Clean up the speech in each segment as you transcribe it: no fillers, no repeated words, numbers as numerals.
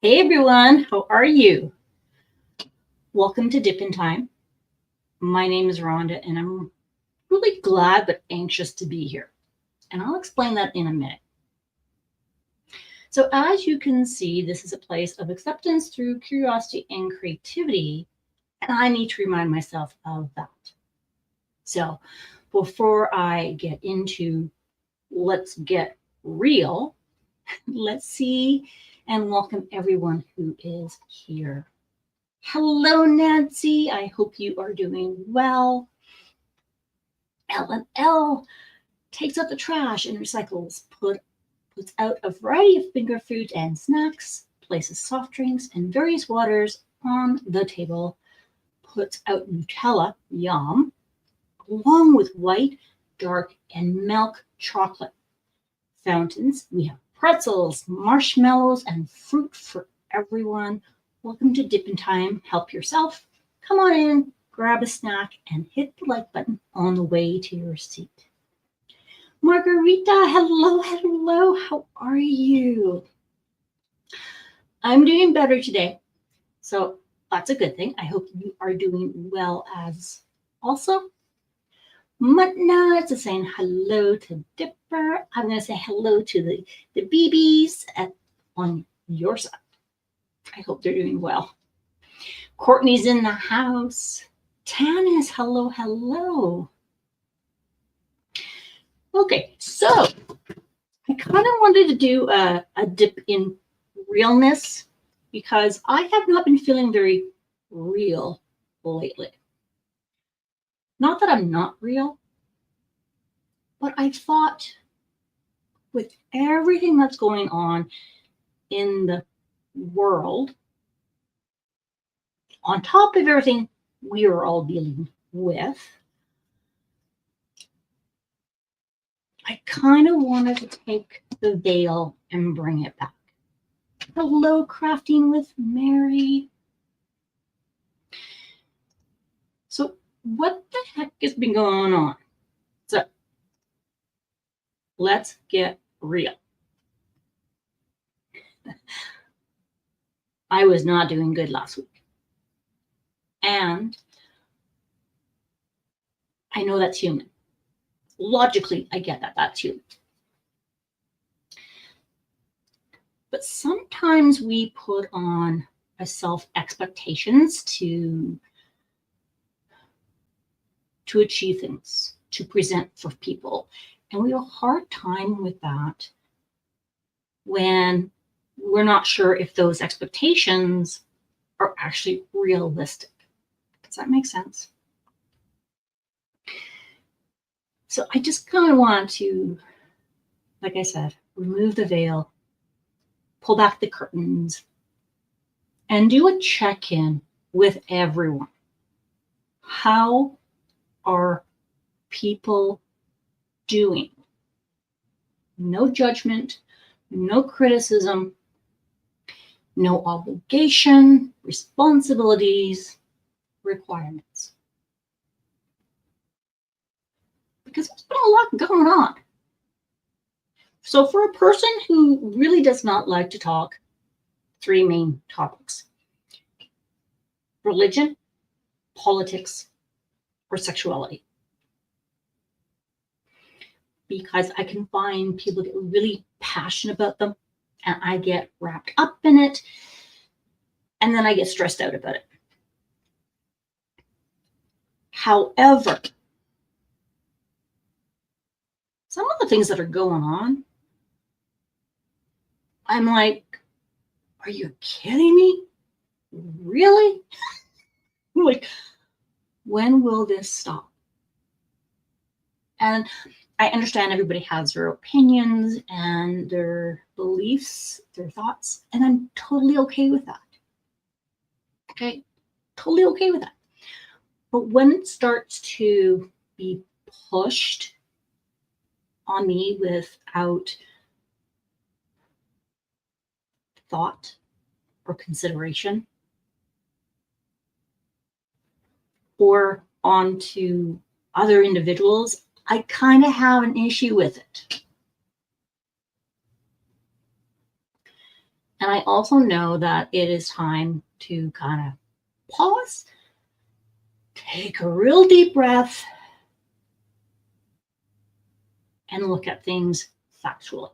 Hey everyone, how are you? Welcome to Dip in Time. My name is Rhonda and I'm really glad but anxious to be here. And I'll explain that in a minute. So as you can see, this is a place of acceptance through curiosity and creativity. And I need to remind myself of that. So before I get into let's get real, let's see and welcome everyone who is here. Hello, Nancy. I hope you are doing well. L takes out the trash and recycles, puts out a variety of finger foods and snacks, places soft drinks and various waters on the table, puts out Nutella, yum, along with white, dark, and milk chocolate. Fountains, we have pretzels, marshmallows, and fruit for everyone. Welcome to Dip in Time. Help yourself. Come on in, grab a snack, and hit the like button on the way to your seat. Margarita, hello. How are you? I'm doing better today, so that's a good thing. I hope you are doing well as also. Mutna is saying hello to Dipper. I'm going to say hello to the BBs on your side. I hope they're doing well. Courtney's in the house. Tan is hello. Okay, so I kind of wanted to do a dip in realness because I have not been feeling very real lately. Not that I'm not real, but I thought with everything that's going on in the world, on top of everything we are all dealing with, I kind of wanted to take the veil and bring it back. Hello, Crafting with Mary. So what the heck has been going on? So let's get real. I was not doing good last week. And I know that's human. Logically, I get that that's human. But sometimes we put on a self-expectations to achieve things, to present for people. And we have a hard time with that when we're not sure if those expectations are actually realistic. Does that make sense? So I just kind of want to, like I said, remove the veil, pull back the curtains, and do a check-in with everyone. How are people doing? No judgment, no criticism, no obligation, responsibilities, requirements. Because there's been a lot going on. So for a person who really does not like to talk, three main topics: religion, politics, or sexuality. Because I can find people get really passionate about them and I get wrapped up in it and then I get stressed out about it. However, some of the things that are going on, I'm like, are you kidding me? Really? Like, when will this stop? And I understand everybody has their opinions and their beliefs, their thoughts, and I'm totally okay with that. Okay, totally okay with that. But when it starts to be pushed on me without thought or consideration, or onto other individuals, I kind of have an issue with it. And I also know that it is time to kind of pause, take a real deep breath, and look at things factually.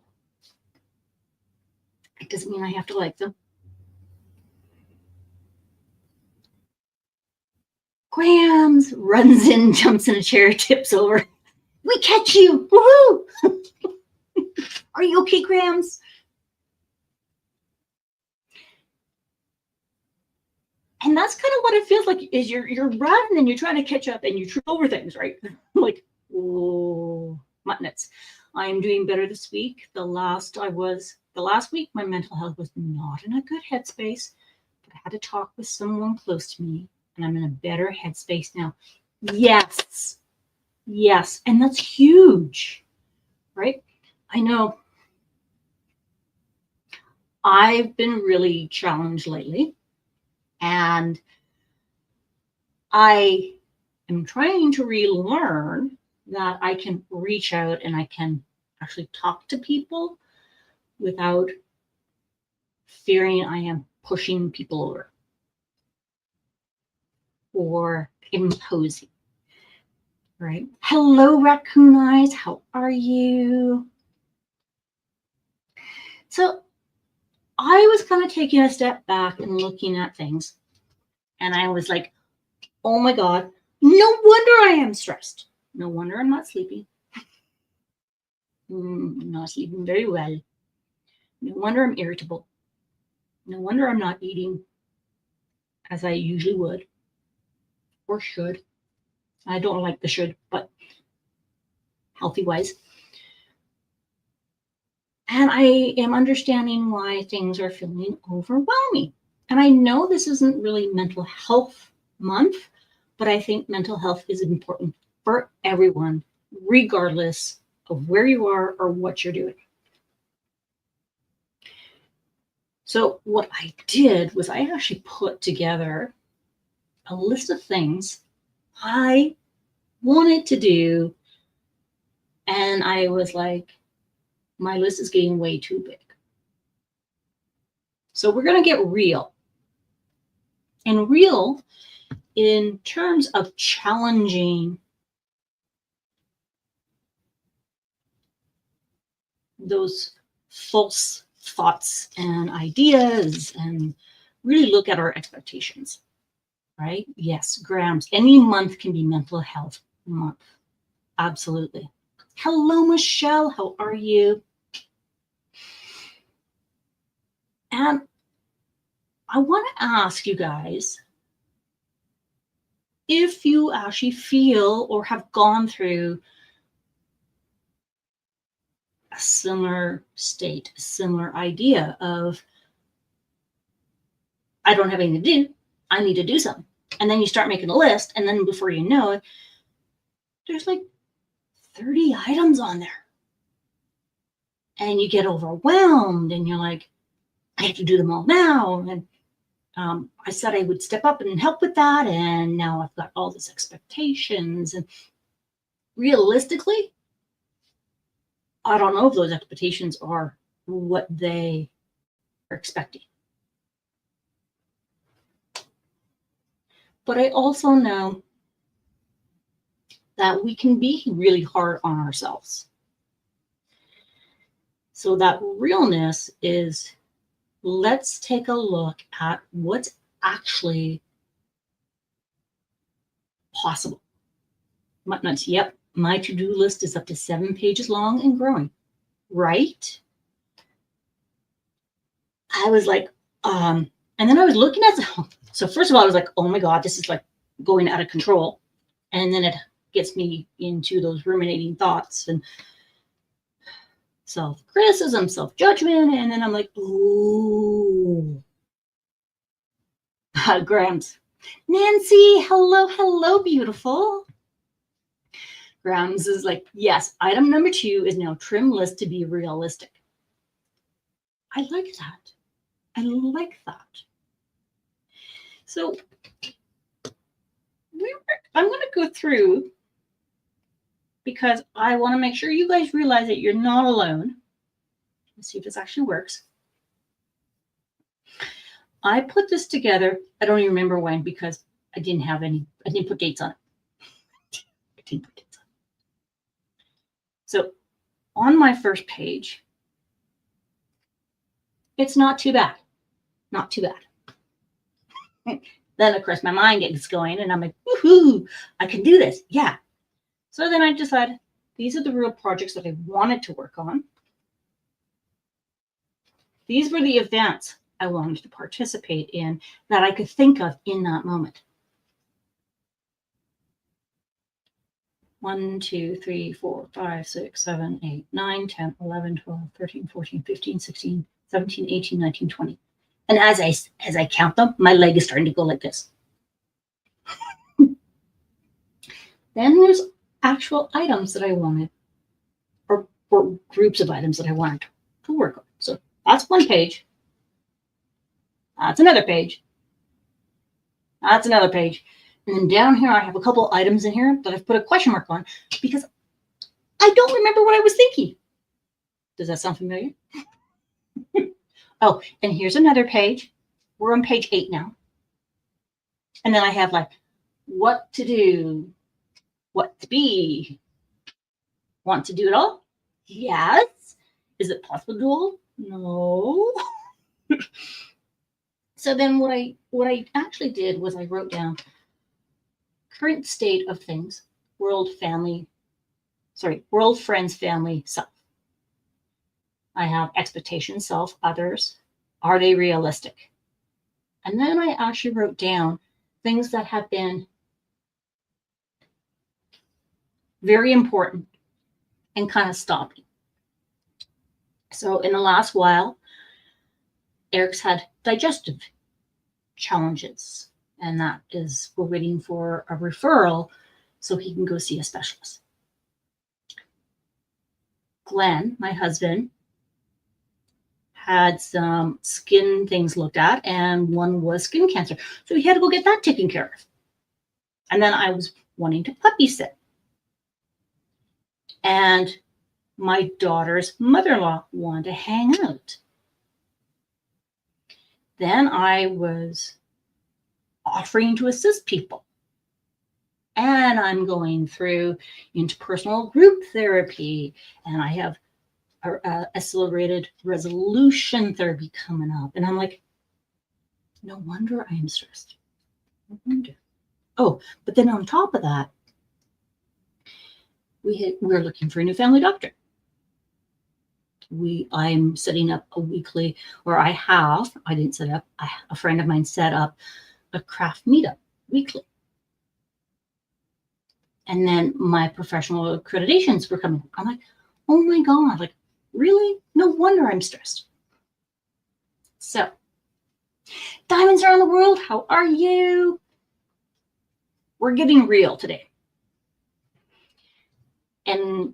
It doesn't mean I have to like them. Grams runs in, jumps in a chair, tips over. We catch you! Woohoo! Are you okay, Grams? And that's kind of what it feels like is you're running and you're trying to catch up and you trip over things, right? Like, oh, muttnuts. I am doing better this week. The last week, my mental health was not in a good headspace, but I had to talk with someone close to me, and I'm in a better headspace now. Yes. And that's huge, right? I know I've been really challenged lately, and I am trying to relearn that I can reach out and I can actually talk to people without fearing I am pushing people over or imposing, right? Hello, Raccoon Eyes. How are you? So I was kind of taking a step back and looking at things, and I was like, oh my God, no wonder I am stressed. No wonder I'm not sleeping. Not sleeping very well. No wonder I'm irritable. No wonder I'm not eating as I usually would or should. I don't like the should, but healthy wise. And I am understanding why things are feeling overwhelming. And I know this isn't really mental health month, but I think mental health is important for everyone, regardless of where you are or what you're doing. So what I did was I actually put together a list of things I wanted to do. And I was like, my list is getting way too big. So we're going to get real. And real in terms of challenging those false thoughts and ideas and really look at our expectations, right? Yes, Grams. Any month can be mental health month. Absolutely. Hello, Michelle. How are you? And I want to ask you guys if you actually feel or have gone through a similar state, a similar idea of, I don't have anything to do. I need to do something. And then you start making a list, and then before you know it, there's like 30 items on there. And you get overwhelmed, and you're like, I have to do them all now. And I said I would step up and help with that, and now I've got all these expectations. And realistically, I don't know if those expectations are what they are expecting. But I also know that we can be really hard on ourselves. So that realness is, let's take a look at what's actually possible. Muttnuts, yep, my to-do list is up to 7 pages long and growing, right? I was like, and then I was looking at so first of all, I was like, oh my God, this is like going out of control. And then it gets me into those ruminating thoughts and self-criticism, self-judgment. And then I'm like, ooh. Grams. Nancy, hello, beautiful. Grams is like, yes, item number 2 is now trim list to be realistic. I like that. So I'm going to go through because I want to make sure you guys realize that you're not alone. Let's see if this actually works. I put this together. I don't even remember when because I didn't put dates on it. I didn't put dates on it. So on my first page, it's not too bad. Not too bad. Then, of course, my mind gets going and I'm like, woohoo, I can do this. Yeah. So then I decided these are the real projects that I wanted to work on. These were the events I wanted to participate in that I could think of in that moment. 1, 2, 3, 4, 5, 6, 7, 8, 9, 10, 11, 12, 13, 14, 15, 16, 17, 18, 19, 20. And as I count them, my leg is starting to go like this. Then there's actual items that I wanted, or groups of items that I wanted to work on. So that's one page. That's another page. That's another page. And then down here, I have a couple items in here that I've put a question mark on because I don't remember what I was thinking. Does that sound familiar? Oh, and here's another page. We're on page 8 now. And then I have like what to do, what to be. Want to do it all? Yes. Is it possible to do all? No. So then what I actually did was I wrote down current state of things, world, friends, family, self. I have expectations, self, others. Are they realistic? And then I actually wrote down things that have been very important and kind of stopping. So in the last while, Eric's had digestive challenges, and that is we're waiting for a referral so he can go see a specialist. Glenn, my husband, had some skin things looked at, and one was skin cancer. So he had to go get that taken care of. And then I was wanting to puppy sit. And my daughter's mother-in-law wanted to hang out. Then I was offering to assist people. And I'm going through interpersonal group therapy, and I have accelerated resolution therapy coming up. And I'm like, no wonder I'm stressed. No wonder. Oh, but then on top of that, we're looking for a new family doctor. I'm setting up a weekly, or I didn't set up, a friend of mine set up a craft meetup weekly. And then my professional accreditations were coming. I'm like, oh my God, like, really? No wonder I'm stressed. So, diamonds around the world, how are you? We're getting real today. And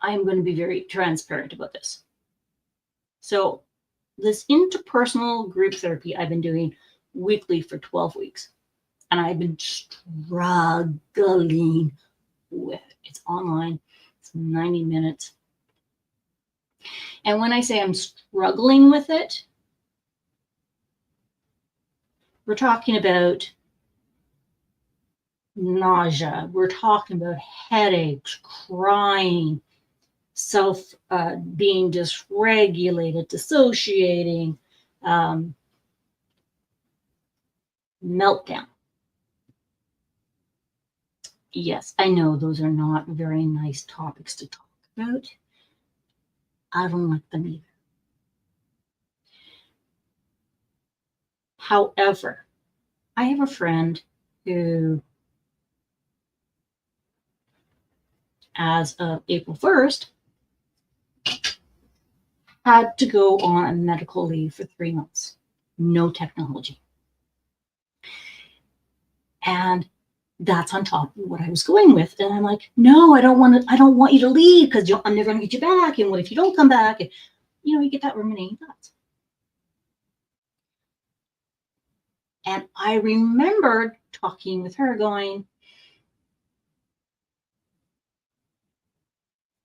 I'm going to be very transparent about this. So, this interpersonal group therapy I've been doing weekly for 12 weeks. And I've been struggling with it. It's online. It's 90 minutes. And when I say I'm struggling with it, we're talking about nausea. We're talking about headaches, crying, being dysregulated, dissociating, meltdown. Yes, I know those are not very nice topics to talk about. I don't like them either. However, I have a friend who, as of April 1st, had to go on a medical leave for 3 months. No technology. And that's on top of what I was going with. And I'm like, no, I don't want you to leave because I'm never going to get you back. And what if you don't come back? And, you get that ruminating thoughts. And I remembered talking with her going,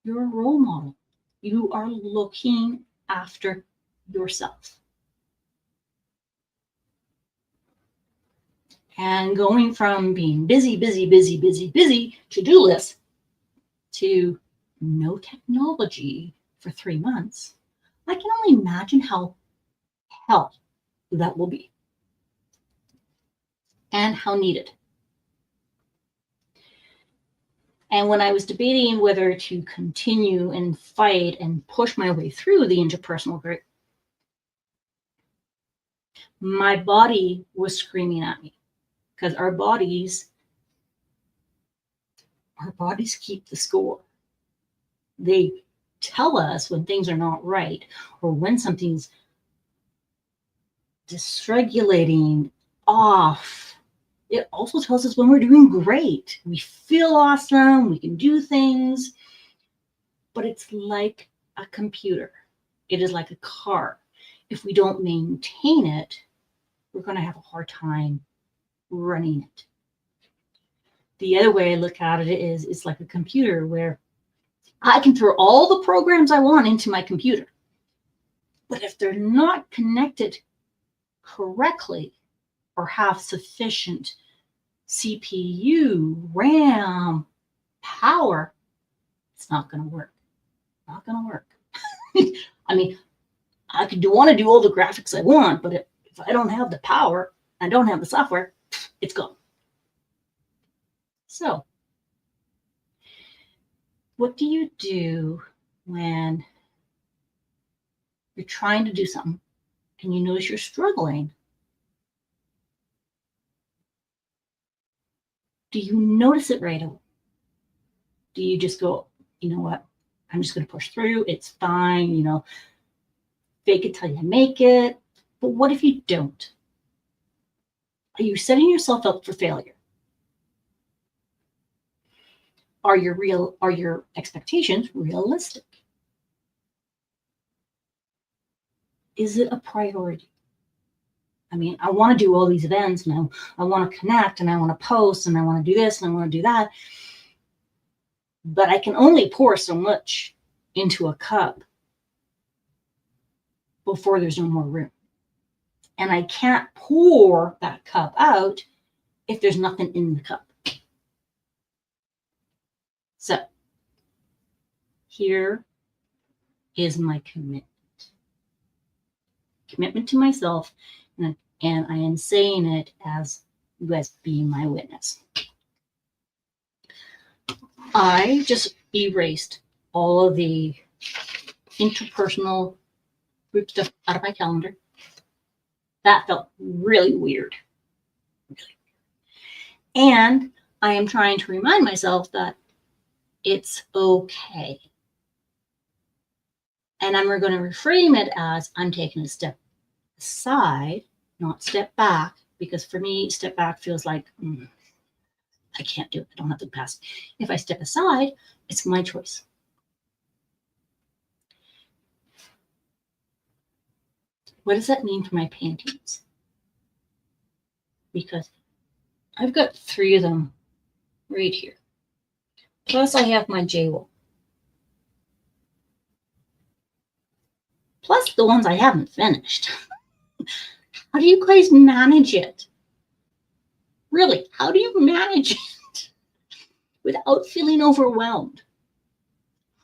you're a role model. You are looking after yourself. And going from being busy, to-do list to no technology for 3 months, I can only imagine how hell that will be and how needed. And when I was debating whether to continue and fight and push my way through the interpersonal group, my body was screaming at me, because our bodies keep the score. They tell us when things are not right or when something's dysregulating, off. It also tells us when we're doing great. We feel awesome, we can do things, but it's like a computer. It is like a car. If we don't maintain it, we're going to have a hard time running it. The other way I look at it is it's like a computer where I can throw all the programs I want into my computer. But if they're not connected correctly or have sufficient CPU, RAM, power, it's not going to work. Not going to work. I mean, I could want to do all the graphics I want, but if I don't have the power, I don't have the software, it's gone. So, what do you do when you're trying to do something and you notice you're struggling? Do you notice it right away? Do you just go, you know what? I'm just going to push through. It's fine. You know, fake it till you make it. But what if you don't? Are you setting yourself up for failure? Are your expectations realistic? Is it a priority? I mean, I want to do all these events and I want to connect and I want to post and I want to do this and I want to do that. But I can only pour so much into a cup before there's no more room. And I can't pour that cup out if there's nothing in the cup. So here is my commitment. Commitment to myself, and I am saying it as you guys being my witness. I just erased all of the interpersonal group stuff out of my calendar. That felt really weird. And I am trying to remind myself that it's okay. And I'm going to reframe it as I'm taking a step aside, not step back, because for me, step back feels like, I can't do it. I don't have the capacity. If I step aside, it's my choice. What does that mean for my paintings? Because I've got 3 of them right here. Plus I have my J-Wall. Plus the ones I haven't finished. How do you guys manage it? Really, how do you manage it without feeling overwhelmed?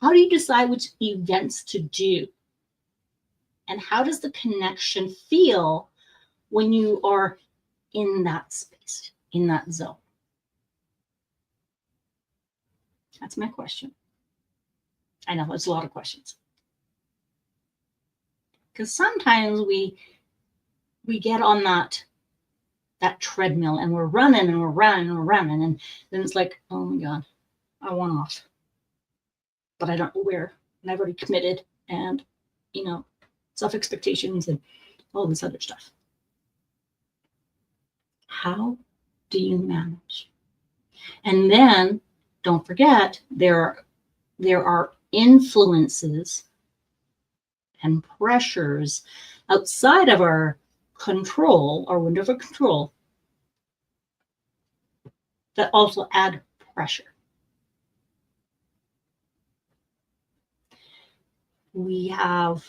How do you decide which events to do? And how does the connection feel when you are in that space, in that zone? That's my question. I know it's a lot of questions. Because sometimes we get on that treadmill and we're running and we're running and we're running, and then it's like, oh my God, I want off. But I don't know where. And I've already committed, and self-expectations and all this other stuff. How do you manage? And then don't forget, there are influences and pressures outside of our control, our window of control, that also add pressure. We have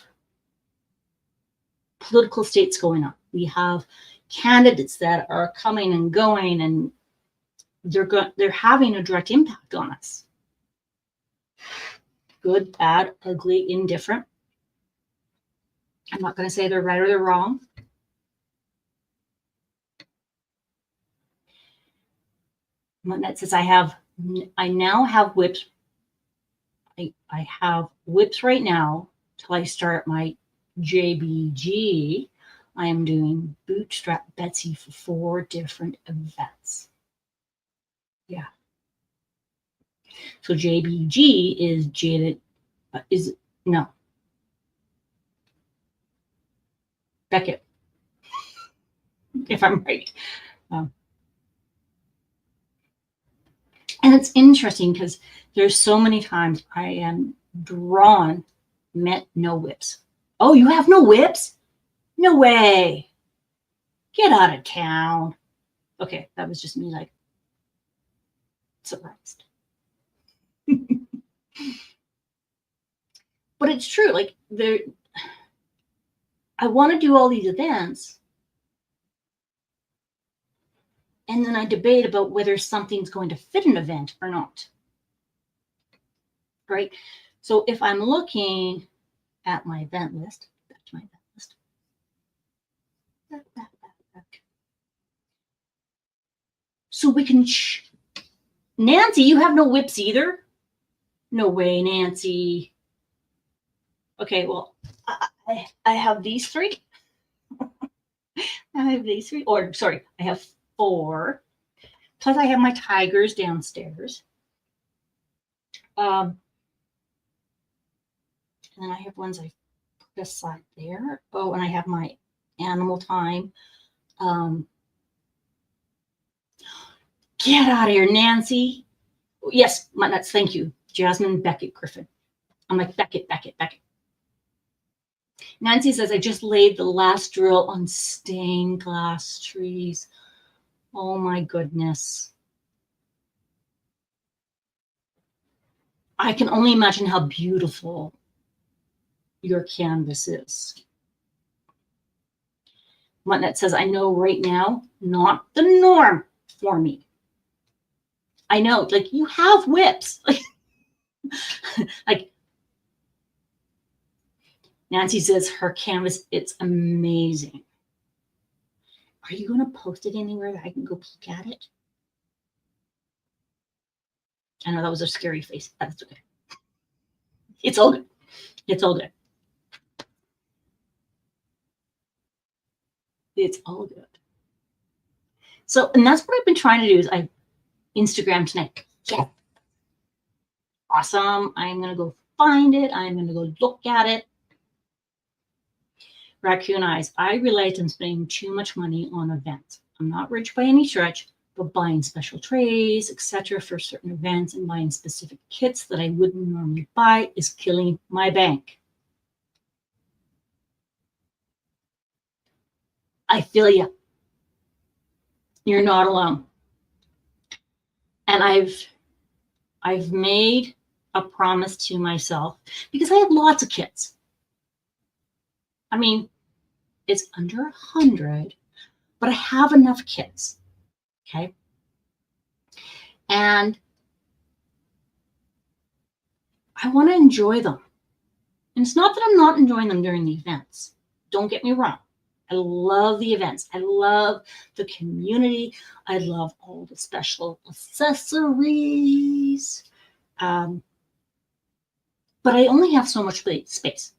political states going on. We have candidates that are coming and going, and they're having a direct impact on us. Good, bad, ugly, indifferent. I'm not going to say they're right or they're wrong. That says I now have whips. I have whips right now till I start my JBG. I am doing Bootstrap Betsy for 4 different events. Yeah. So JBG is Jaded, Beckett, if I'm right. And it's interesting because there's so many times I am drawn, met no whips. Oh, you have no whips? No way. Get out of town. Okay, that was just me like surprised. But it's true. Like I want to do all these events. And then I debate about whether something's going to fit an event or not. Right? So if I'm looking at my event list, back to my event list. Back. So we can, Nancy, you have no whips either? No way, Nancy. Okay, well, I have these 3. I have these 3, or sorry, I have 4. Plus I have my tigers downstairs. And then I have ones I put aside there. Oh, and I have my animal time. Get out of here, Nancy. Yes, my nuts, thank you. Jasmine Beckett Griffin. I'm like, Beckett. Nancy says, I just laid the last drill on stained glass trees. Oh my goodness. I can only imagine how beautiful your canvas is. Mutnut says, I know right now, not the norm for me. I know, like you have whips. Like Nancy says, her canvas, it's amazing. Are you going to post it anywhere that I can go peek at it? I know that was a scary face. That's okay. It's all good. It's all good. It's all good. So, and that's what I've been trying to do is I Instagram tonight. Yeah. Awesome. I'm going to go find it. I'm going to go look at it. Raccoon Eyes. I realize I'm spending too much money on events. I'm not rich by any stretch, but buying special trays, etc. for certain events and buying specific kits that I wouldn't normally buy is killing my bank. I feel you. You're not alone. And I've made a promise to myself because I have lots of kits. I mean, it's under 100, but I have enough kits. Okay. And I want to enjoy them. And it's not that I'm not enjoying them during the events. Don't get me wrong. I love the events. I love the community. I love all the special accessories. But I only have so much space.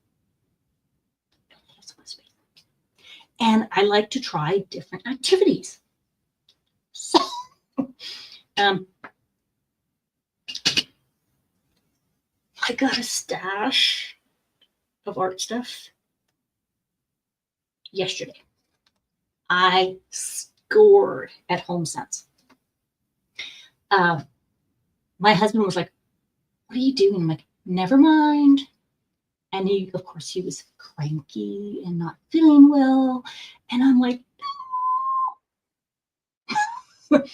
And I like to try different activities. So, I got a stash of art stuff yesterday. I scored at HomeSense. My husband was like, what are you doing? I'm like, never mind. And he, of course, he was cranky and not feeling well. And I'm like, no.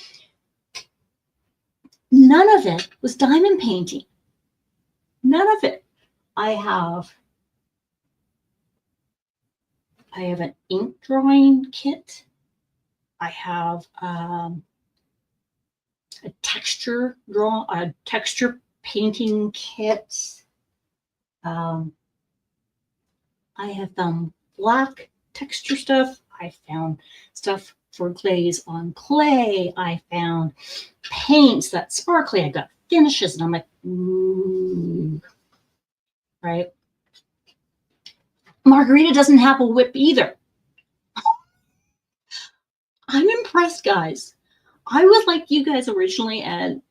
None of it was diamond painting. None of it. I have an ink drawing kit. I have a texture painting kit. I have found black texture stuff. I found stuff for glaze on clay. I found paints that sparkly. I got finishes, and I'm like, ooh, right? Margarita doesn't have a whip either. I'm impressed, guys. I was like you guys originally, and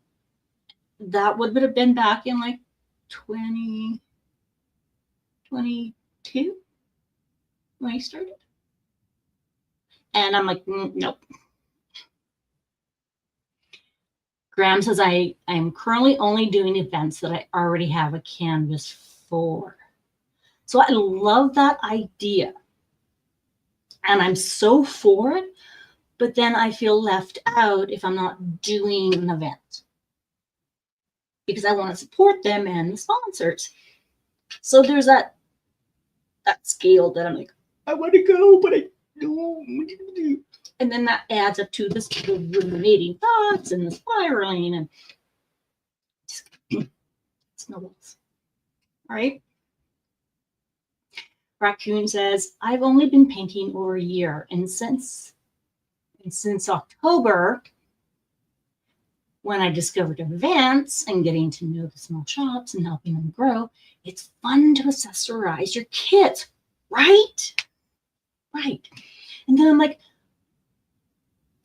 that would have been back in like 2022 when I started. And I'm like, nope. Graham says I'm currently only doing events that I already have a canvas for. So I love that idea. And I'm so for it, but then I feel left out if I'm not doing an event, because I want to support them and the sponsors. So there's that scale that I'm like, I want to go, but I don't. And then that adds up to this ruminating thoughts and the spiraling, and snowballs. All right. Raccoon says, I've only been painting over a year, and since October, when I discovered events and getting to know the small shops and helping them grow, it's fun to accessorize your kit, right? Right. And then I'm like,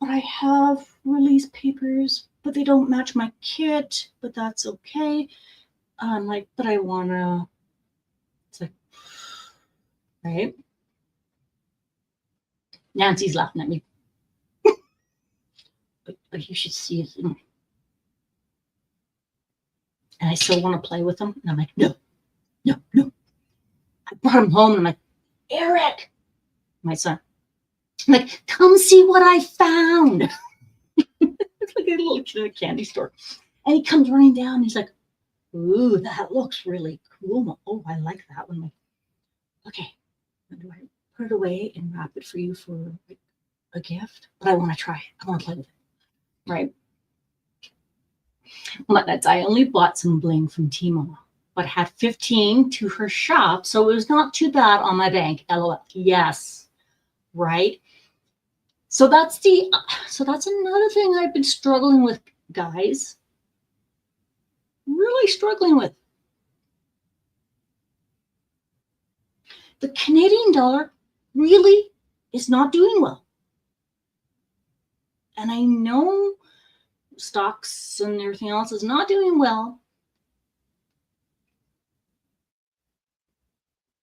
but I have release papers, but they don't match my kit, but that's okay. I'm like, but I wanna, it's like, right? Nancy's laughing at me. But you should see it. And I still want to play with them. And I'm like, no. I brought him home, and I'm like, Eric, my son, I'm like, come see what I found. It's like a little kid in a candy store. And he comes running down, and he's like, ooh, that looks really cool. Oh, I like that one. I'm like, okay, do I put it away and wrap it for you for like a gift? But I want to try it. I want to play with it. Right? Well, that's, I only bought some bling from Tmall, but had 15 to her shop, so it was not too bad on my bank. LOL. Yes. Right? So that's another thing I've been struggling with, guys. Really struggling with. The Canadian dollar really is not doing well. And I know stocks and everything else is not doing well.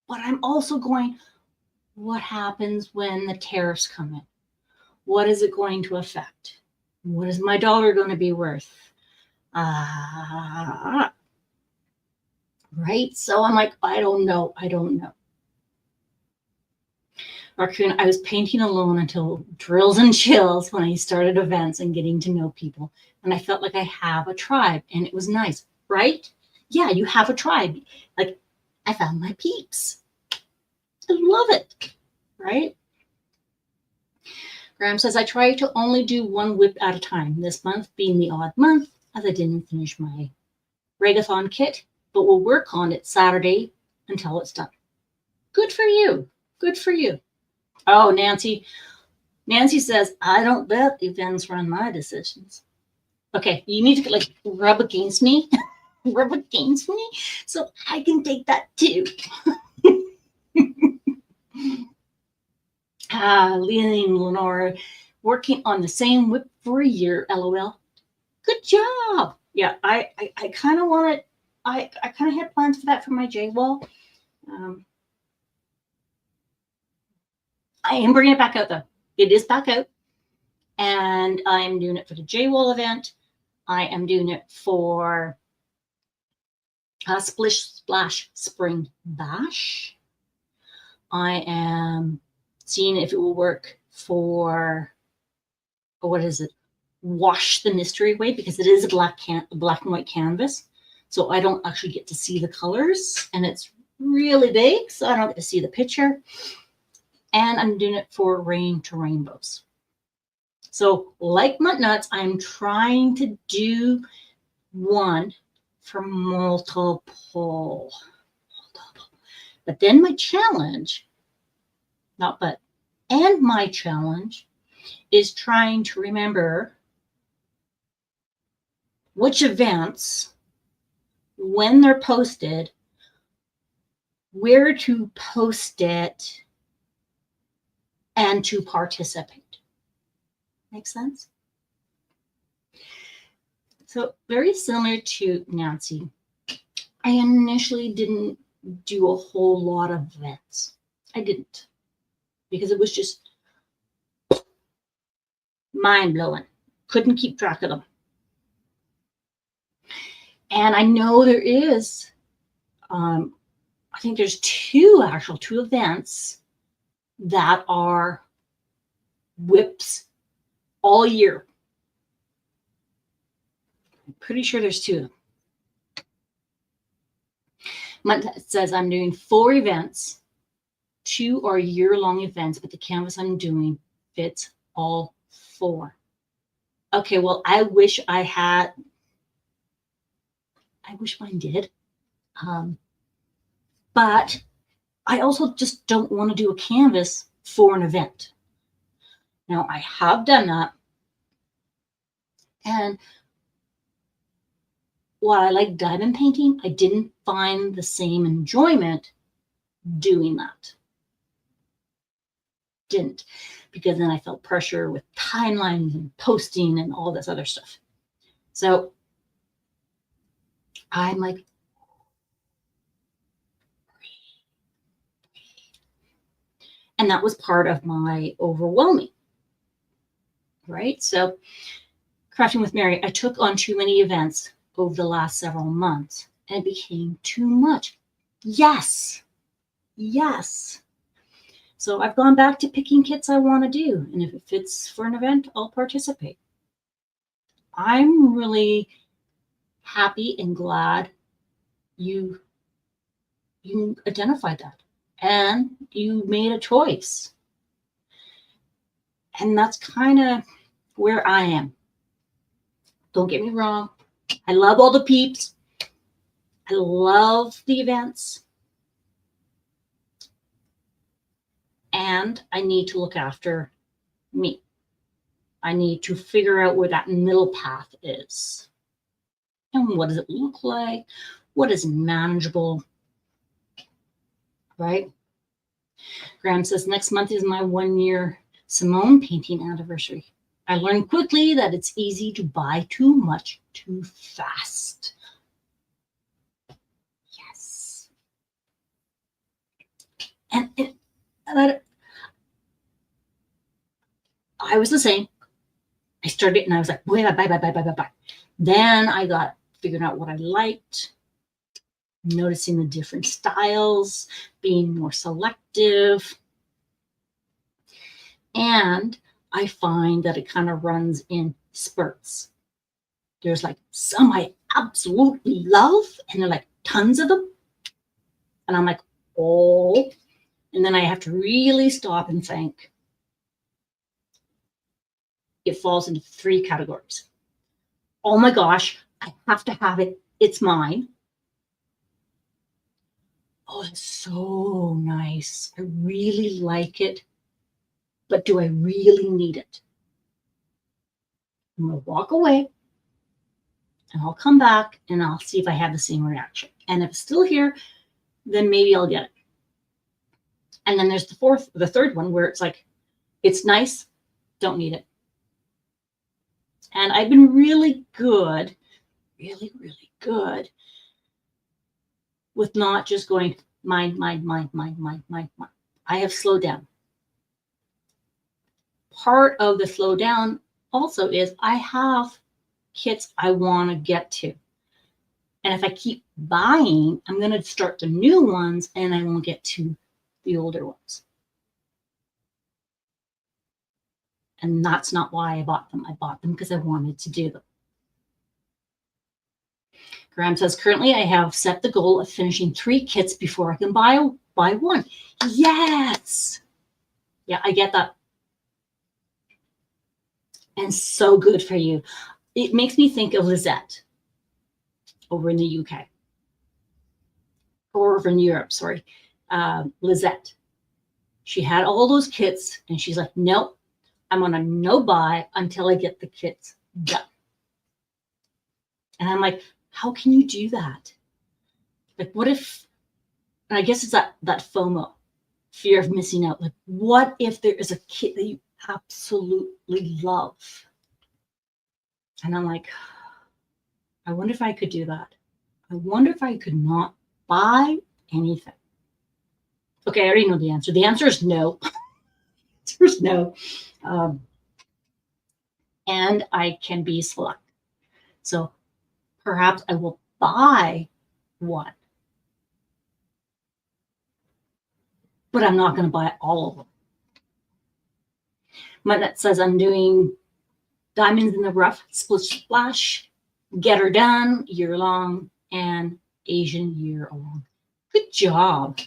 But I'm also going, what happens when the tariffs come in? What is it going to affect? What is my dollar going to be worth? Right? So I'm like, I don't know. Raccoon, I was painting alone until drills and chills when I started events and getting to know people. And I felt like I have a tribe, and it was nice, right? Yeah, you have a tribe. Like, I found my peeps. I love it, right? Graham says, I try to only do one whip at a time, this month being the odd month, as I didn't finish my Regathon kit, but we'll work on it Saturday until it's done. Good for you. Good for you. Oh, Nancy says, I don't bet events run my decisions. Okay, you need to like rub against me, so I can take that too. Leonie and Lenore working on the same whip for a year, LOL. Good job. Yeah, I kind of want it. I kind of had plans for that for my J wall. I am bringing it back out though. It is back out, and I'm doing it for the J wall event. I am doing it for Splish Splash Spring Bash. I am seeing if it will work for, what is it? Wash the Mystery Away, because it is a black and white canvas. So I don't actually get to see the colors, and it's really big, so I don't get to see the picture. And I'm doing it for Rain to Rainbows. So like Mutt Nuts, I'm trying to do one for multiple. But then my challenge, my challenge is trying to remember which events, when they're posted, where to post it, and to participate. Make sense? So very similar to Nancy, I initially didn't do a whole lot of events. I didn't, because it was just mind-blowing. Couldn't keep track of them. And I know there is, I think there's two events that are whips all year. I'm pretty sure there's two of them. It says I'm doing 4 events. 2 are year-long events, but the canvas I'm doing fits all 4. Okay, well, I wish mine did. But I also just don't want to do a canvas for an event. Now, I have done that. And while I like diamond painting, I didn't find the same enjoyment doing that. Didn't, because then I felt pressure with timelines and posting and all this other stuff. So I'm like, and that was part of my overwhelming, right? So Crafting with Mary, I took on too many events over the last several months, and it became too much. Yes. So I've gone back to picking kits I want to do, and if it fits for an event, I'll participate. I'm really happy and glad you identified that and you made a choice. And that's kind of where I am. Don't get me wrong. I love all the peeps. I love the events. And I need to look after me. I need to figure out where that middle path is. And what does it look like? What is manageable? Right? Graham says, next month is my 1-year Simone painting anniversary. I learned quickly that it's easy to buy too much too fast. Yes. And I was the same. I started and I was like, buy. Then I got figuring out what I liked, noticing the different styles, being more selective. And I find that it kind of runs in spurts. There's like some I absolutely love, and there are like tons of them. And I'm like, oh. And then I have to really stop and think. It falls into 3 categories. Oh my gosh, I have to have it. It's mine. Oh, it's so nice. I really like it. But do I really need it? I'm going to walk away and I'll come back and I'll see if I have the same reaction. And if it's still here, then maybe I'll get it. And then there's the third one where it's like, it's nice, don't need it. And I've been really good, really good with not just going mine. I have slowed down. Part of the slow down also is I have kits I want to get to. And if I keep buying, I'm going to start the new ones and I won't get to the older ones. And that's not why I bought them. I bought them because I wanted to do them. Graham says, currently I have set the goal of finishing 3 kits before I can buy one. Yes. Yeah, I get that. and so good for you. It makes me think of Lizette over in the UK, or over in Europe, sorry. Lizette. She had all those kits, and she's like, nope, I'm on a no buy until I get the kits done. And I'm like, how can you do that? Like, what if, and I guess it's that FOMO, fear of missing out. Like, what if there is a kit that you absolutely love? And I'm like, I wonder if I could do that. I wonder if I could not buy anything. Okay, I already know the answer. The answer is no. The answer is no. And I can be select. So perhaps I will buy one, but I'm not going to buy all of them. That says I'm doing Diamonds in the Rough, Splish Splash, Get Her Done, Year Long, and Asian Year Long. Good job.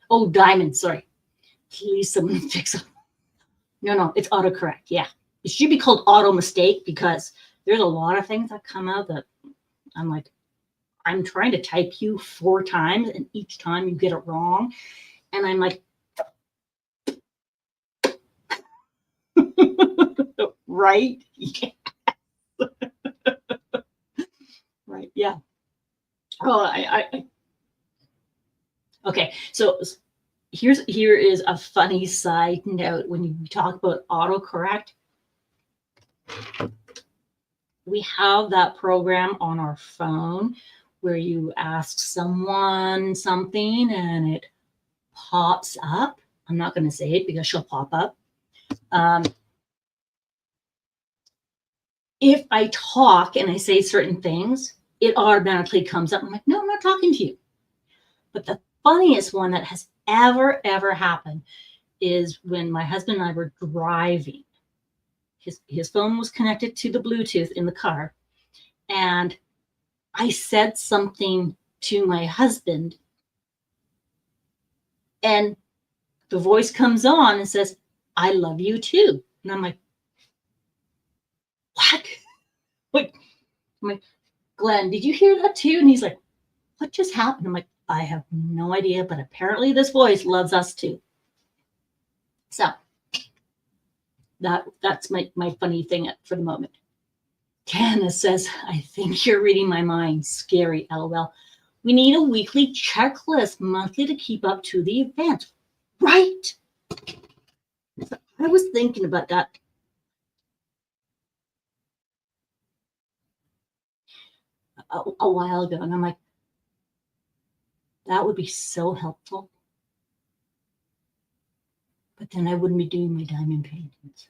Oh, Diamonds, sorry. Please someone fix it. No, it's autocorrect. Yeah. It should be called auto mistake because there's a lot of things that come out that I'm like, I'm trying to type you 4 times and each time you get it wrong. And I'm like, right? Yeah. Right. Yeah. Oh, okay. So here is a funny side note. When you talk about autocorrect, we have that program on our phone where you ask someone something and it pops up. I'm not going to say it because she'll pop up. If I talk and I say certain things, it automatically comes up. I'm like, no, I'm not talking to you. But the funniest one that has ever happened is when my husband and I were driving. His phone was connected to the Bluetooth in the car. And I said something to my husband. And the voice comes on and says, I love you too. And I'm like, what? What? I'm like, Glenn, did you hear that too? And he's like, what just happened? I'm like, I have no idea, but apparently this voice loves us too. So that's my funny thing for the moment. Tana says, I think you're reading my mind. Scary, LOL. We need a weekly checklist monthly to keep up to the event. Right? I was thinking about that. A while ago, and I'm like, that would be so helpful. But then I wouldn't be doing my diamond paintings.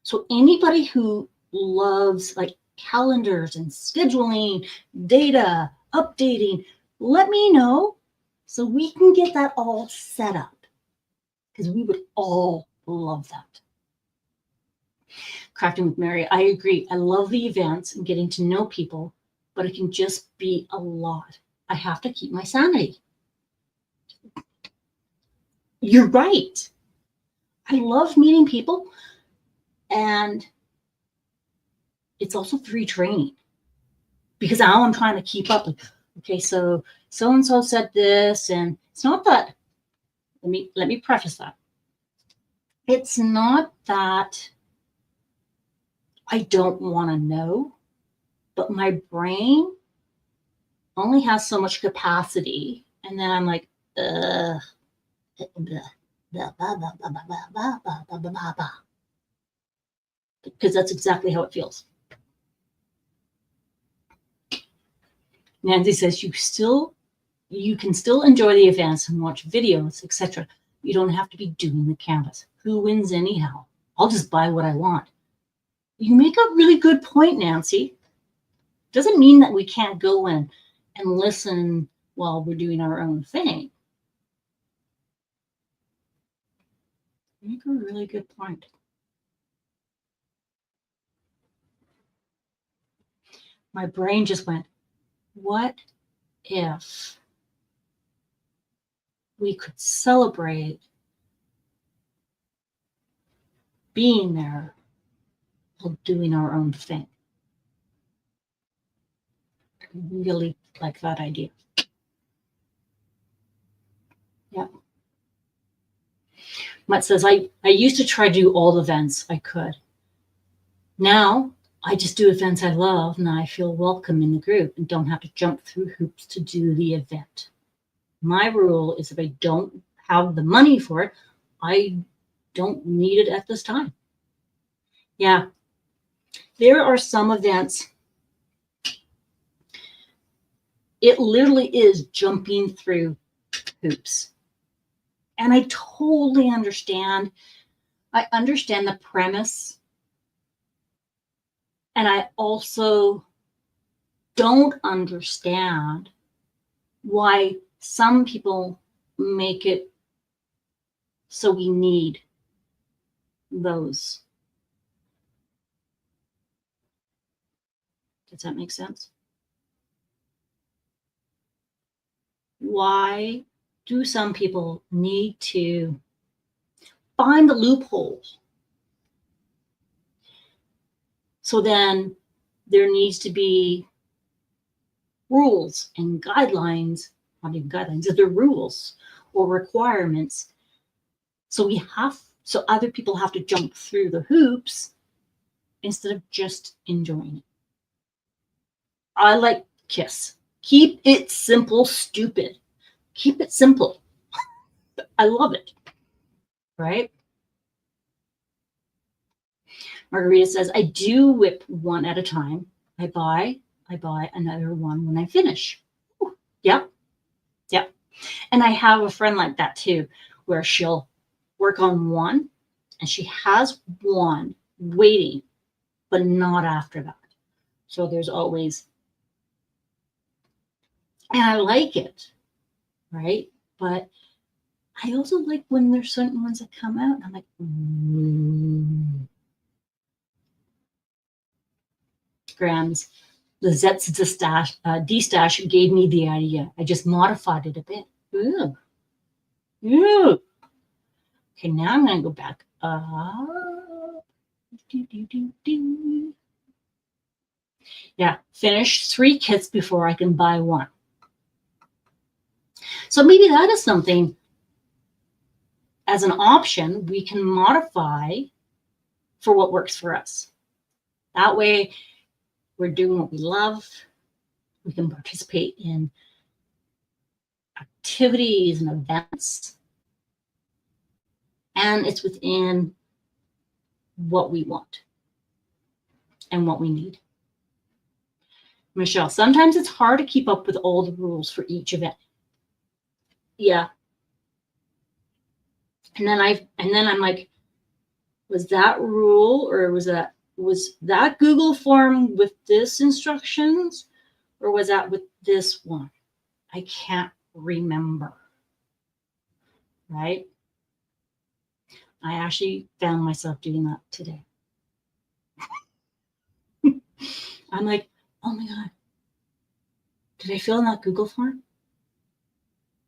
So anybody who loves like calendars and scheduling, data, updating, let me know so we can get that all set up because we would all love that. Crafting with Mary, I agree. I love the events and getting to know people, but it can just be a lot. I have to keep my sanity. You're right. I love meeting people, and it's also free training because now I'm trying to keep up. Like, okay, so and so said this, and it's not that. Let me preface that. It's not that I don't want to know, but my brain only has so much capacity, and then I'm like, ugh. Because that's exactly how it feels. Nancy says you can still enjoy the events and watch videos, etc. You don't have to be doing the canvas. Who wins anyhow? I'll just buy what I want. You make a really good point, Nancy. Doesn't mean that we can't go in and listen while we're doing our own thing. You make a really good point. My brain just went, what if we could celebrate being there doing our own thing. I really like that idea. Yeah. Matt says, I used to try to do all the events I could. Now I just do events I love and I feel welcome in the group and don't have to jump through hoops to do the event. My rule is if I don't have the money for it, I don't need it at this time. Yeah. There are some events, it literally is jumping through hoops. And I totally understand. I understand the premise. And I also don't understand why some people make it so we need those. Does that make sense? Why do some people need to find the loophole? So then there needs to be rules and guidelines, not even guidelines, they're rules or requirements. So other people have to jump through the hoops instead of just enjoying it. I like KISS. Keep it simple, stupid. Keep it simple. I love it. Right? Margarita says, I do whip one at a time. I buy another one when I finish. Ooh, yep. And I have a friend like that too, where she'll work on one and she has one waiting, but not after that. So there's always, and I like it, right? But I also like when there's certain ones that come out, and I'm like, Grams, the Zets D-stash gave me the idea. I just modified it a bit. Ooh. Okay, now I'm going to go back up. Yeah, finish 3 kits before I can buy one. So maybe that is something as an option we can modify for what works for us. That way, we're doing what we love. We can participate in activities and events. And it's within what we want and what we need. Michelle, sometimes it's hard to keep up with all the rules for each event. Yeah. And then I'm like, was that rule or was that Google form with this instructions or was that with this one? I can't remember. Right? I actually found myself doing that today. I'm like, oh my God, did I fill in that Google form?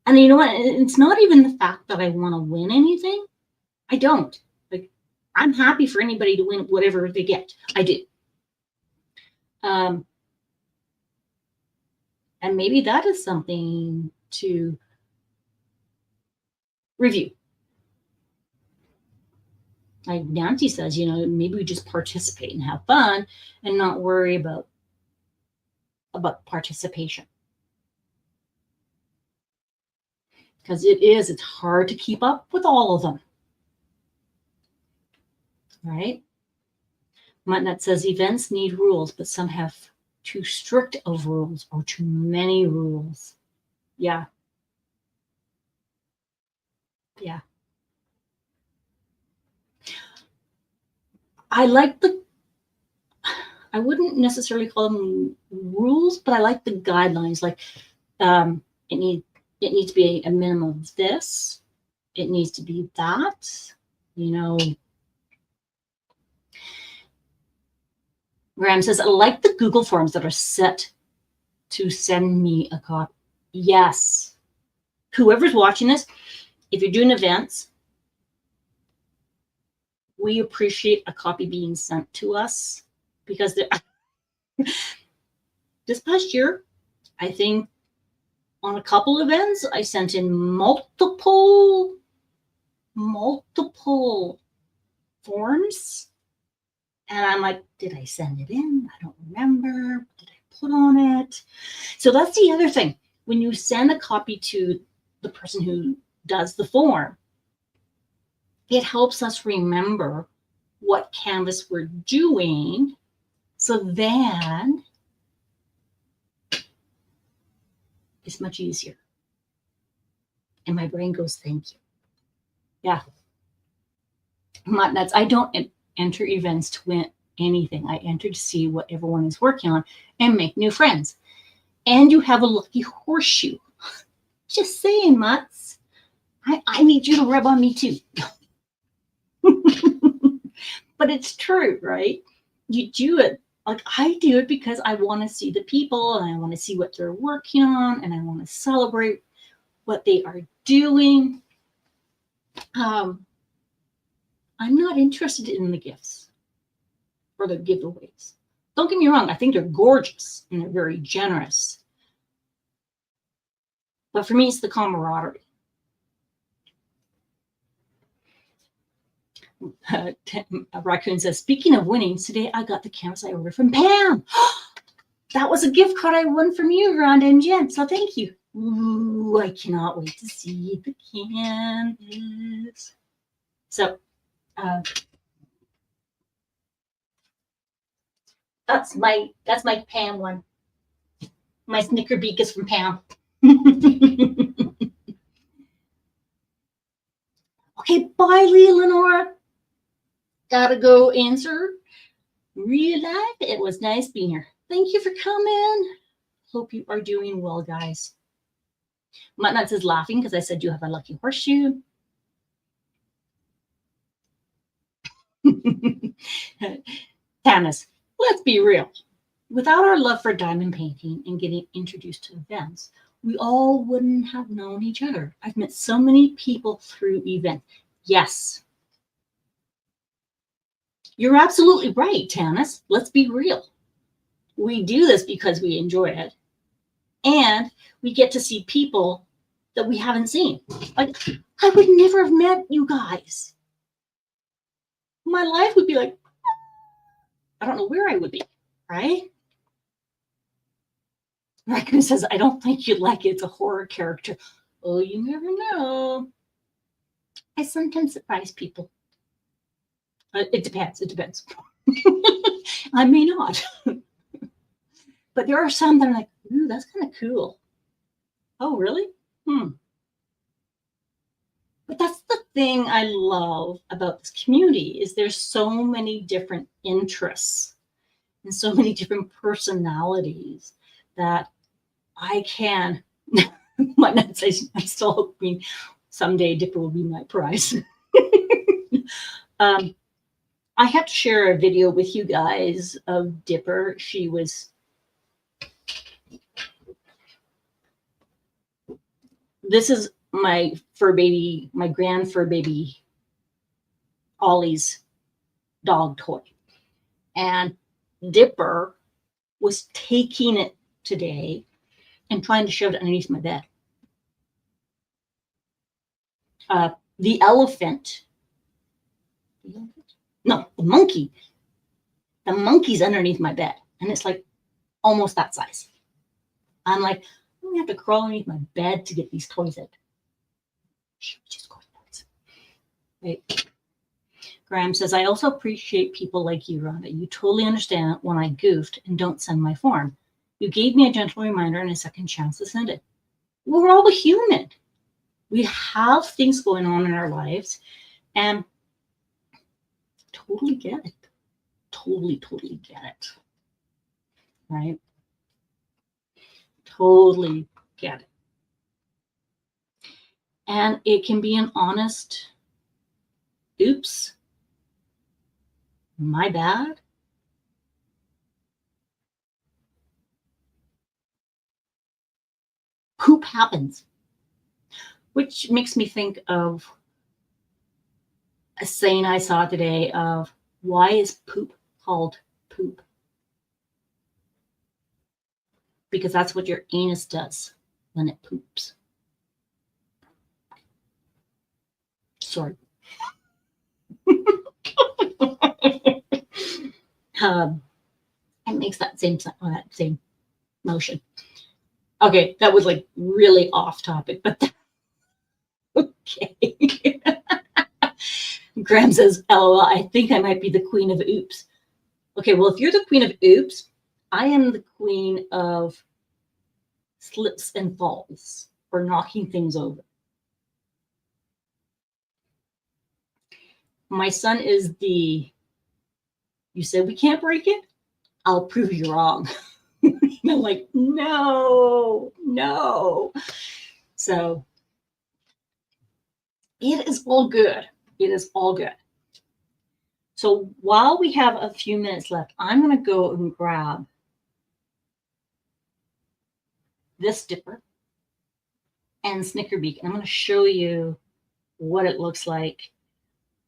And you know what? It's not even the fact that I want to win anything. I don't. Like, I'm happy for anybody to win whatever they get. I do. And maybe that is something to review. Like Nancy says, maybe we just participate and have fun and not worry about participation. Because it's hard to keep up with all of them. Right? Mutnut says events need rules, but some have too strict of rules or too many rules. Yeah. Yeah. I wouldn't necessarily call them rules, but I like the guidelines. Like it needs to be a minimum of this. It needs to be that. Graham says, I like the Google Forms that are set to send me a copy. Yes. Whoever's watching this, if you're doing events, we appreciate a copy being sent to us because this past year, I think on a couple events, I sent in multiple forms. And I'm like, did I send it in? I don't remember. What did I put on it? So that's the other thing. When you send a copy to the person who does the form, it helps us remember what canvas we're doing. So then it's much easier. And my brain goes, thank you. Yeah. Not nuts. I don't enter events to win anything. I enter to see what everyone is working on and make new friends. And you have a lucky horseshoe. Just saying, Mutz. I need you to rub on me too. But it's true, right? You do it. Like I do it because I want to see the people and I want to see what they're working on and I want to celebrate what they are doing. I'm not interested in the gifts or the giveaways. Don't get me wrong. I think they're gorgeous and they're very generous. But for me, it's the camaraderie. Raccoon says, speaking of winning, today I got the canvas I ordered from Pam. That was a gift card I won from you, Rhonda and Jen. So thank you. Ooh, I cannot wait to see the canvas. So that's my Pam one. My Snicker beak is from Pam. Okay, bye, Lee Lenora. Gotta go answer real life. It was nice being here. Thank you for coming. Hope you are doing well, guys. Muttnuts is laughing because I said you have a lucky horseshoe. Tanis, let's be real. Without our love for diamond painting and getting introduced to events, we all wouldn't have known each other. I've met so many people through events. Yes. You're absolutely right, Tanis. Let's be real. We do this because we enjoy it. And we get to see people that we haven't seen. Like, I would never have met you guys. My life would be like, I don't know where I would be, right? Raccoon says, I don't think you'd like it. It's a horror character. Oh, you never know. I sometimes surprise people. It depends. It depends. I may not. But there are some that are like, ooh, that's kind of cool. Oh, really? But that's the thing I love about this community is there's so many different interests and so many different personalities that I can. Might not say I'm still hoping someday Dipper will be my prize. I have to share a video with you guys of Dipper. She was. This is my fur baby, my grand fur baby, Ollie's dog toy. And Dipper was taking it today and trying to shove it underneath my bed. The elephant. No, the monkey. The monkey's underneath my bed. And it's like almost that size. I'm like, I'm going to have to crawl underneath my bed to get these toys out. Just go nuts. Right. Graham says, I also appreciate people like you, Rhonda. You totally understand when I goofed and don't send my form. You gave me a gentle reminder and a second chance to send it. We're all human. We have things going on in our lives and totally get it. Totally get it. Right? Totally get it. And it can be an honest, oops, my bad. Poop happens. Which makes me think of a saying I saw today of why is poop called poop? Because that's what your anus does when it poops. Sorry. It makes that same motion. Okay, that was like really off topic, but okay. Graham says, LOL, I think I might be the queen of oops. Okay, well, if you're the queen of oops, I am the queen of slips and falls or knocking things over. My son is you said we can't break it? I'll prove you wrong. And I'm like, no. So it is all good. It is all good. So while we have a few minutes left, I'm going to go and grab this dipper and Snickerbeak, and I'm going to show you what it looks like.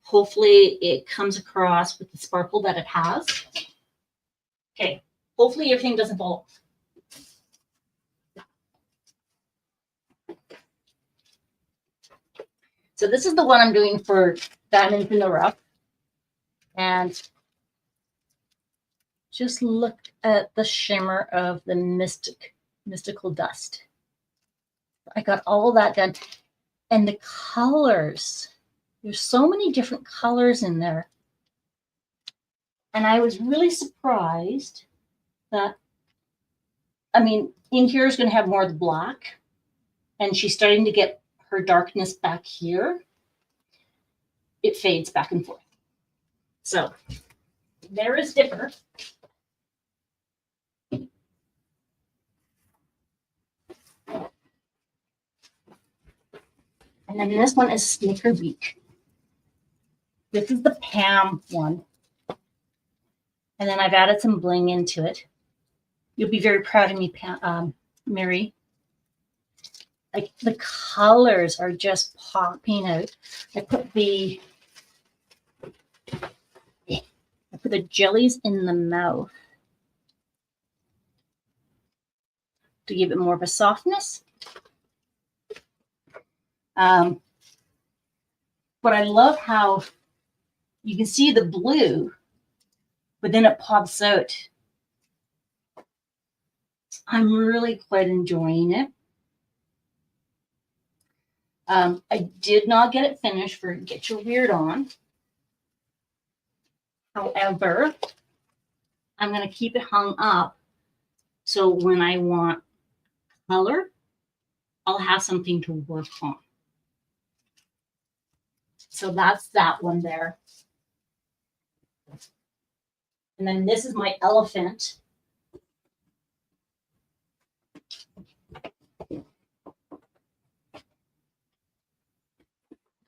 Hopefully it comes across with the sparkle that it has. Okay, hopefully everything doesn't fall off. So this is the one I'm doing for Diamonds in the Rough. And just look at the shimmer of the mystical dust. I got all that done. And the colors, there's so many different colors in there. And I was really surprised that, in here is going to have more of the black. And she's starting to get her darkness back here. It fades back and forth. So there is Dipper. And then this one is Snickerbeak. This is the Pam one. And then I've added some bling into it. You'll be very proud of me, Mary. Like the colors are just popping out. I put the jellies in the mouth to give it more of a softness. But I love how you can see the blue, but then it pops out. I'm really quite enjoying it. I did not get it finished for Get Your Weird On. However, I'm going to keep it hung up so when I want color, I'll have something to work on. So that's that one there. And then this is my elephant.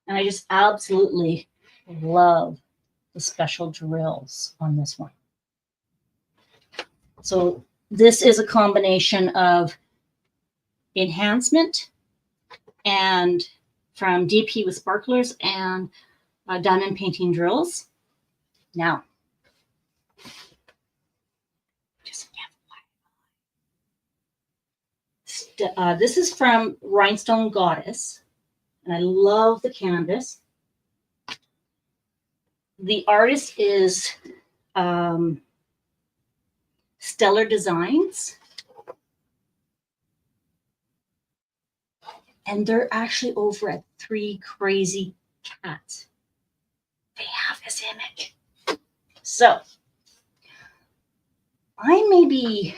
And I just absolutely love the special drills on this one. So this is a combination of enhancement and from DP with sparklers and diamond painting drills. Now, this is from Rhinestone Goddess, and I love the canvas. The artist is Stellar Designs. And they're actually over at 3 Crazy Cats. They have this image. So, I may be,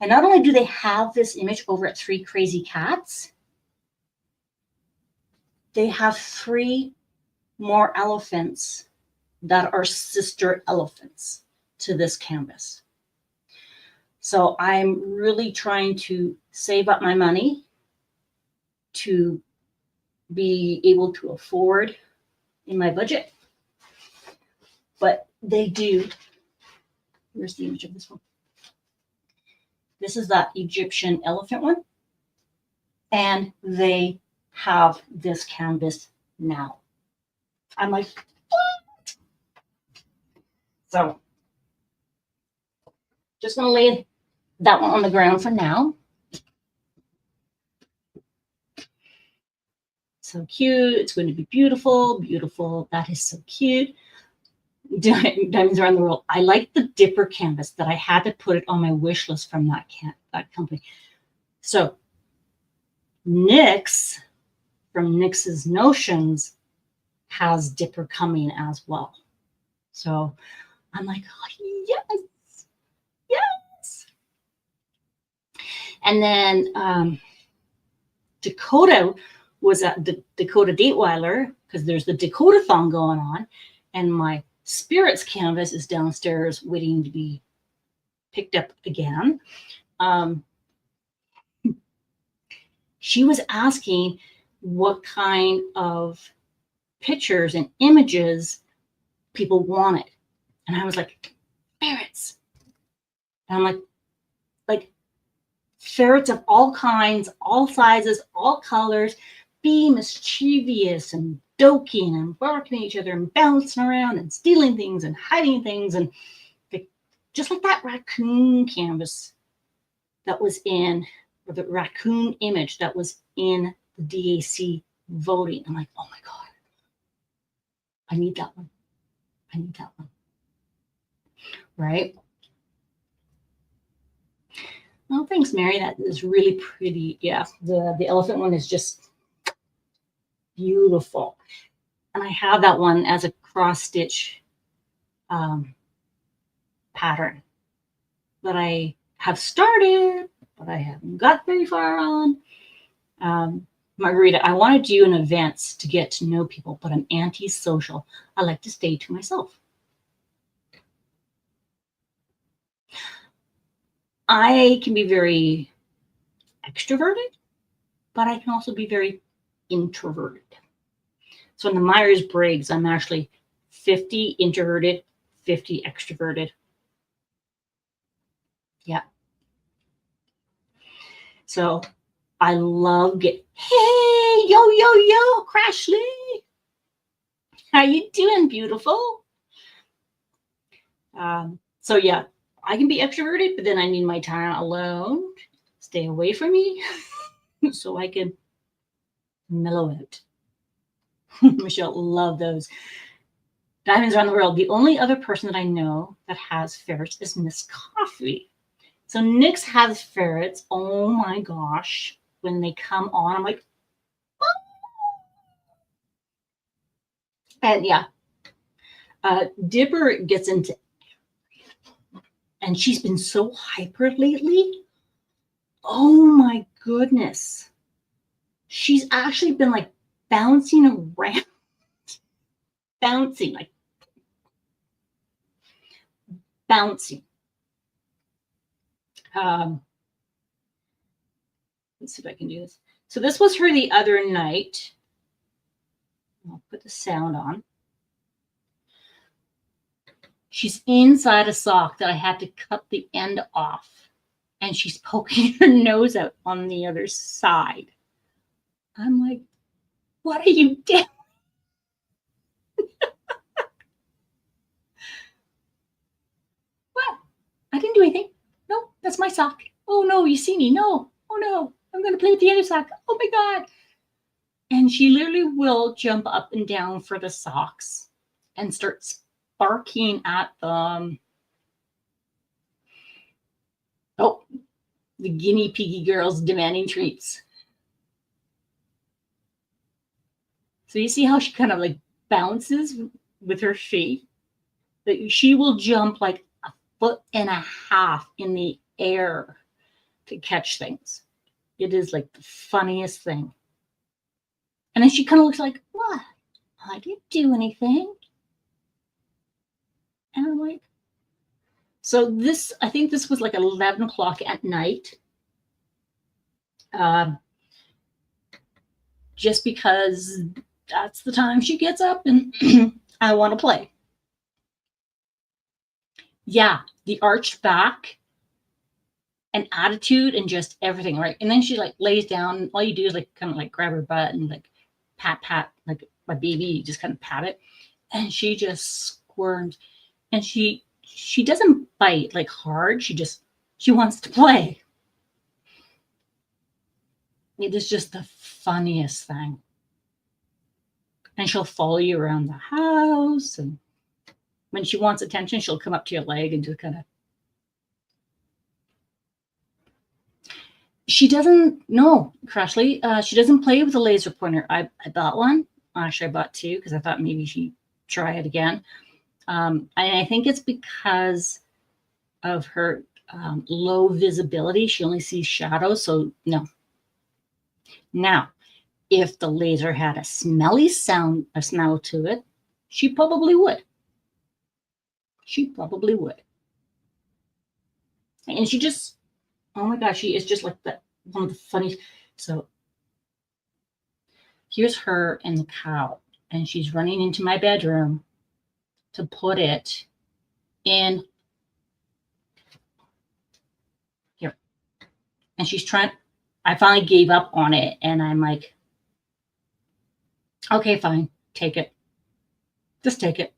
and not only do they have this image over at 3 Crazy Cats, they have 3 more elephants that are sister elephants to this canvas. So I'm really trying to save up my money to be able to afford in my budget. But they do. Here's the image of this one. This is that Egyptian elephant one. And they have this canvas now. I'm like, what? So just going to lay that one on the ground for now. So cute. It's going to be beautiful, beautiful. That is so cute. Diamonds Around the World. I like the Dipper canvas that I had to put it on my wish list from that company. So Nyx from Nyx's Notions has Dipper coming as well. So I'm like, oh, yes, yes. And then Dakota was at the Dakota Dateweiler because there's the Dakota-thon going on, and my Spirits canvas is downstairs waiting to be picked up again. She was asking what kind of pictures and images people wanted. And I was like, ferrets. And I'm like ferrets of all kinds, all sizes, all colors, be mischievous and doking and barking at each other and bouncing around and stealing things and hiding things. And just like that raccoon canvas that was in, or the raccoon image that was in the DAC voting. I'm like, oh my God, I need that one. I need that one. Right? Oh, thanks, Mary. That is really pretty. Yeah, the elephant one is just beautiful. And I have that one as a cross stitch pattern that I have started, but I haven't got very far on. Margarita, I want to do an event to get to know people, but I'm anti-social. I like to stay to myself. I can be very extroverted, but I can also be very introverted. So in the Myers-Briggs, I'm actually 50 introverted, 50 extroverted. Yeah. So I love hey, yo, Crashly. How you doing, beautiful? So yeah, I can be extroverted, but then I need my time alone. Stay away from me so I can mellow out. Michelle, love those. Diamonds Around the World. The only other person that I know that has ferrets is Miss Coffee. So Nyx has ferrets. Oh my gosh. When they come on, I'm like, oh. And yeah, Dipper gets into, and she's been so hyper lately. Oh my goodness. She's actually been like bouncing around. Bouncing. Let's see if I can do this. So this was her the other night. I'll put the sound on. She's inside a sock that I had to cut the end off. And she's poking her nose out on the other side. I'm like, what are you doing? What? I didn't do anything. No, that's my sock. Oh no, you see me. No. Oh no, I'm going to play with the other sock. Oh my God. And she literally will jump up and down for the socks and start barking at them. Oh, the guinea piggy girl's demanding treats. So you see how she kind of like bounces with her feet? That she will jump like 1.5 feet in the air to catch things. It is like the funniest thing. And then she kind of looks like, what? I didn't do anything. And I'm like, so this, I think this was like 11 o'clock at night. Just because that's the time she gets up and I want to play. Yeah, the arched back and attitude and just everything, right? And then she like lays down. All you do is like kind of like grab her butt and like pat, like my baby, you just kind of pat it, and she just squirms, and she doesn't bite like hard. She wants to play. It is just the funniest thing. And she'll follow you around the house, and when she wants attention, she'll come up to your leg and just kind of. She doesn't, no, Crashly, she doesn't play with a laser pointer. I bought one. Actually, I bought two because I thought maybe she'd try it again. And I think it's because of her low visibility. She only sees shadows, so no. Now, if the laser had a smell to it, she probably would. She probably would. And she just, oh my gosh, she is just like that. One of the funniest. So here's her and the cow, and she's running into my bedroom to put it in here. And she's trying, I finally gave up on it, and I'm like, okay, fine, take it. Just take it.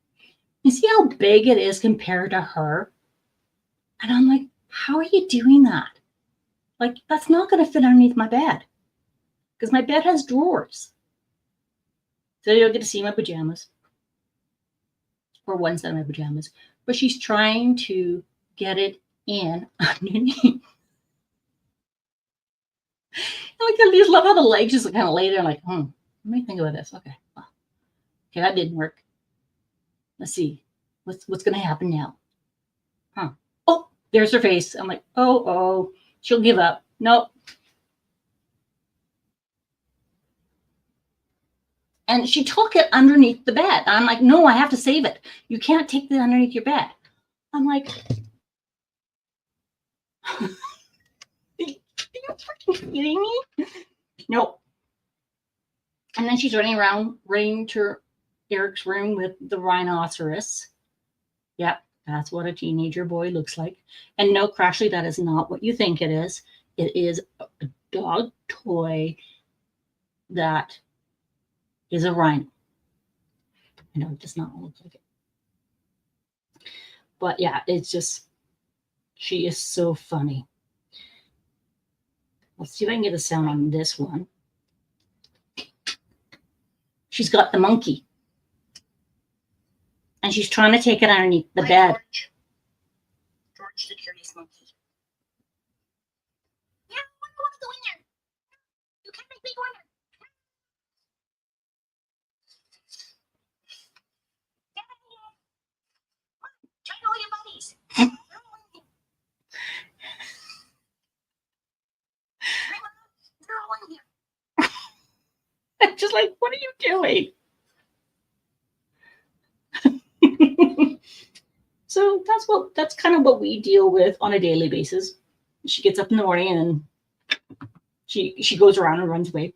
You see how big it is compared to her? And I'm like, how are you doing that? Like, that's not going to fit underneath my bed because my bed has drawers. So you'll get to see my pajamas, or one set of my pajamas. But she's trying to get it in underneath. Like, I just love how the legs just kind of lay there like, let me think about this. Okay. Well, okay, that didn't work. Let's see. What's going to happen now? Oh, there's her face. I'm like, oh. She'll give up. Nope. And she took it underneath the bed. I'm like, no, I have to save it. You can't take that underneath your bed. I'm like, are you freaking kidding me? Nope. And then she's running around, running to Eric's room with the rhinoceros. Yep. That's what a teenager boy looks like. And no, Crashly, that is not what you think it is. It is a dog toy that is a rhino. I know it does not look like it. But yeah, it's just, she is so funny. Let's see if I can get a sound on this one. She's got the monkey. And she's trying to take it underneath the bed. George the curious monkey. Yeah, I want to go in there. You can't make me go in there. Get in here. Join all your buddies. They're all in here. I'm just like, what are you doing? So that's kind of what we deal with on a daily basis. She gets up in the morning and she goes around and runs away.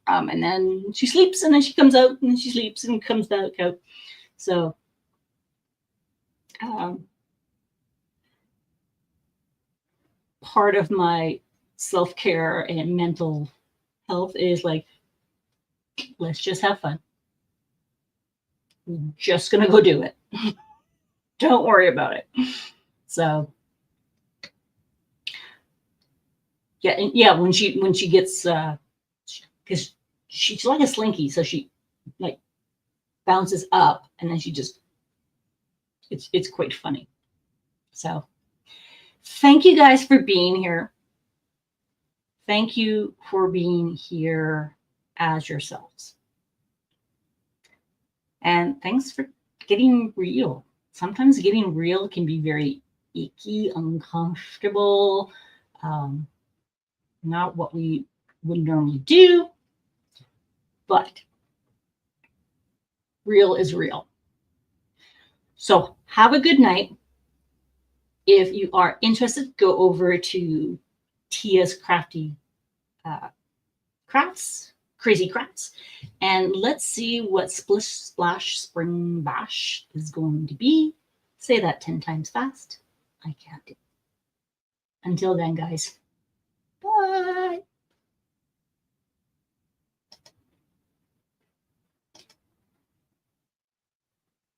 And then she sleeps, and then she comes out, and then she sleeps and comes back out. So part of my self-care and mental health is like, let's just have fun. We're just gonna go do it. Don't worry about it. So yeah, when she gets because she's like a slinky, so she like bounces up, and then she just it's quite funny. So thank you guys for being here. Thank you for being here as yourselves. And thanks for getting real. Sometimes getting real can be very icky, uncomfortable, not what we would normally do, but real is real. So have a good night. If you are interested, go over to Tia's Crafty Crafts, Crazy Crafts, and let's see what Splish Splash Spring Bash is going to be. Say that 10 times fast. I can't do it. Until then, guys. Bye.